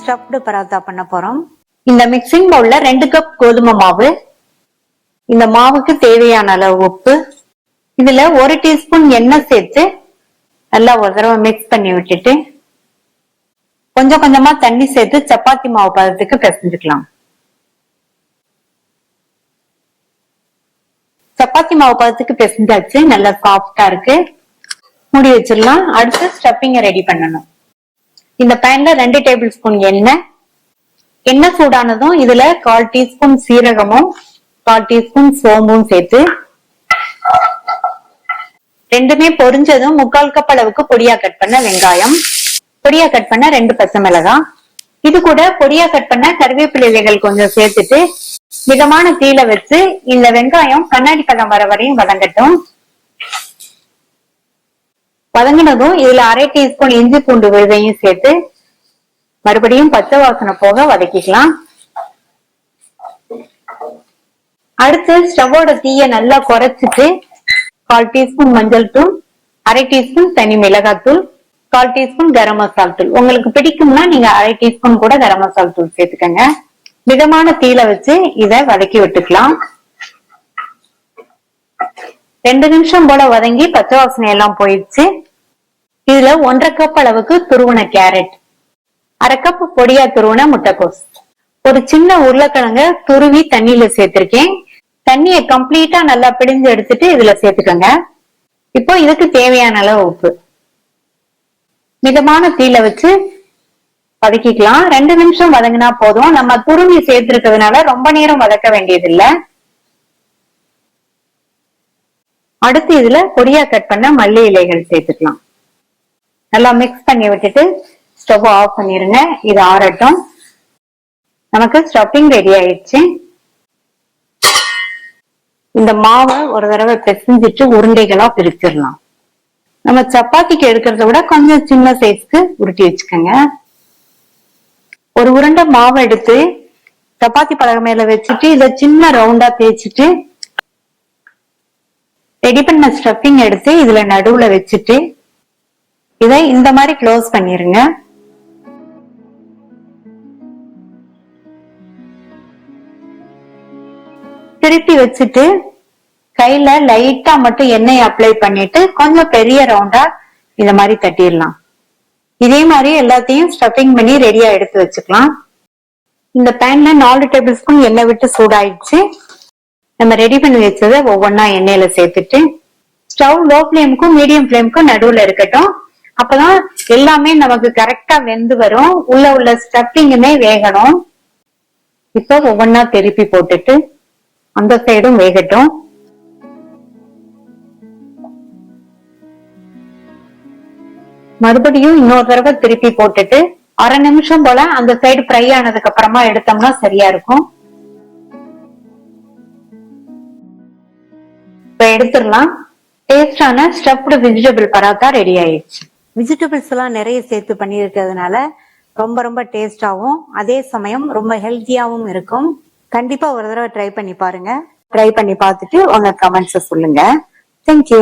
Stuffed paratha பண்ண போறோம். இந்த மிக்சிங் பவுல்ல 2 கப் கோதுமை மாவு, இந்த மாவுக்கு தேவையான அளவு உப்பு, இதுல 1 டீஸ்பூன் எண்ணெய் சேர்த்து நல்லா ஒரு தடவை மிக்ஸ் பண்ணி விட்டுட்டு கொஞ்சம் கொஞ்சமா தண்ணி சேர்த்து சப்பாத்தி மாவு பதத்துக்கு பிசைஞ்சுக்கலாம். சப்பாத்தி மாவு பதத்துக்கு பிசைஞ்சாச்சு, நல்லா சாஃப்டா இருக்கு. மூடி வச்சிடலாம். அடுத்து ஸ்டஃபிங்க ரெடி பண்ணணும். இந்த பேன்ல 2 டேபிள் ஸ்பூன் எண்ணெய் சூடானதும் இதுல 1/4 டீஸ்பூன் சீரகமும் 1/4 டீஸ்பூன் சோம்பும் சேர்த்து ரெண்டுமே பொரிஞ்சதும் 1/4 கப் அளவுக்கு பொடியா கட் பண்ண வெங்காயம், பொடியா கட் பண்ண 2 பச்சை மிளகாய், இது கூட பொடியா கட் பண்ண கருவேப்பிலை இலைகள் கொஞ்சம் சேர்த்துட்டு மிதமான தீயில வச்சு இந்த வெங்காயம் கண்ணாடி பதம் வர வரையும் வதங்கட்டும். வதங்கினதும் இதுல 1/2 டீஸ்பூன் இஞ்சி பூண்டு விழுதையும் சேர்த்து மறுபடியும் பச்சை வாசனை போக வதக்கிக்கலாம். அடுத்து ஸ்டவோட தீய நல்லா குறைச்சிட்டு 1/4 டீஸ்பூன் மஞ்சள் தூள், 1/2 டீஸ்பூன் தனி மிளகாத்தூள், 1/4 டீஸ்பூன் கரம் மசாலா தூள், உங்களுக்கு பிடிக்கும்னா நீங்க 1/2 டீஸ்பூன் கூட கரம் மசாலா தூள் சேர்த்துக்கங்க. மிதமான தீயில வச்சு இத வதக்கி விட்டுக்கலாம். 2 நிமிஷம் போல வதங்கி பச்சை வாசனை எல்லாம் போயிடுச்சு. இதுல 1/2 கப் அளவுக்கு துருவன கேரட், 1/2 கப் பொடியா துருவன முட்டைக்கோஸ், ஒரு சின்ன உருளைக்கிழங்க துருவி தண்ணியில சேர்த்திருக்கேன். தண்ணியை கம்ப்ளீட்டா நல்லா பிழிஞ்சு எடுத்துட்டு இதுல சேர்த்துக்கோங்க. இப்போ இதுக்கு தேவையான அளவு உப்பு மிதமான தீயில வச்சு வதக்கிக்கலாம். 2 நிமிஷம் வதங்கினா போதும். நம்ம துருவி சேர்த்திருக்கிறதுனால ரொம்ப நேரம் வதக்க வேண்டியது இல்ல. அடுத்து இதுல பொடியா கட் பண்ண மல்லி இலைகள் சேர்த்துக்கலாம். நல்லா மிக்ஸ் பண்ணி விட்டுட்டு ஸ்டவ் ஆஃப் பண்ணிருங்க. இது ஆறட்டும். நமக்கு ஸ்டஃபிங் ரெடி ஆயிடுச்சு. இந்த மாவை ஒரு தடவை பிசைஞ்சிட்டு உருண்டைகளா பிரிச்சிடலாம். நம்ம சப்பாத்திக்கு எடுக்கிறத விட கொஞ்சம் சின்ன சைஸ்க்கு உருட்டி வச்சுக்கோங்க. ஒரு உருண்டை மாவை எடுத்து சப்பாத்தி பலகை மேல வச்சுட்டு இத சின்ன ரவுண்டா தேய்ச்சிட்டு ரெடி பண்ண ஸ்டஃபிங் எடுத்து இதுல நடுவுல வச்சுட்டு இதை இந்த மாதிரி க்ளோஸ் பண்ணிருங்க. திருப்பி வச்சுட்டு கையில லைட்டா மட்டும் எண்ணெய் அப்ளை பண்ணிட்டு கொஞ்சம் பெரிய ரவுண்டா இந்த மாதிரி தட்டிடலாம். இதே மாதிரி எல்லாத்தையும் ஸ்டஃபிங் பண்ணி ரெடியா எடுத்து வச்சுக்கலாம். இந்த பேன்ல 4 டேபிள் ஸ்பூன் எண்ணெய் விட்டு சூடாயிடுச்சு. நம்ம ரெடி பண்ணி வச்சதை ஒவ்வொன்னா எண்ணெயில சேர்த்துட்டு ஸ்டவ் லோ ஃபிளேமுக்கும் மீடியம் ஃபிளேமுக்கும் நடுவுல இருக்கட்டும். அப்பதான் எல்லாமே நமக்கு கரெக்டா வெந்து வரும். உள்ள ஸ்டஃபிங்குமே வேகணும். இப்ப ஒவ்வொன்னா திருப்பி போட்டுட்டு அந்த சைடும் வேகட்டும். மறுபடியும் இன்னொரு தடவை திருப்பி போட்டுட்டு 1/2 நிமிஷம் போல அந்த சைடு ஃப்ரை ஆனதுக்கு அப்புறமா எடுத்தோம்னா சரியா இருக்கும். இப்ப எடுத்துடலாம். டேஸ்டான ஸ்டஃப்டு வெஜிடபிள் பராத்தா ரெடி ஆயிடுச்சு. வெஜிடபிள்ஸ் எல்லாம் நிறைய சேர்த்து பண்ணிருக்கிறதுனால ரொம்ப ரொம்ப டேஸ்டாவும் அதே சமயம் ரொம்ப ஹெல்த்தியாவும் இருக்கும். கண்டிப்பா ஒரு தடவை ட்ரை பண்ணி பாருங்க. ட்ரை பண்ணி பார்த்துட்டு உங்க கமெண்ட்ஸ் சொல்லுங்க. தேங்க்யூ.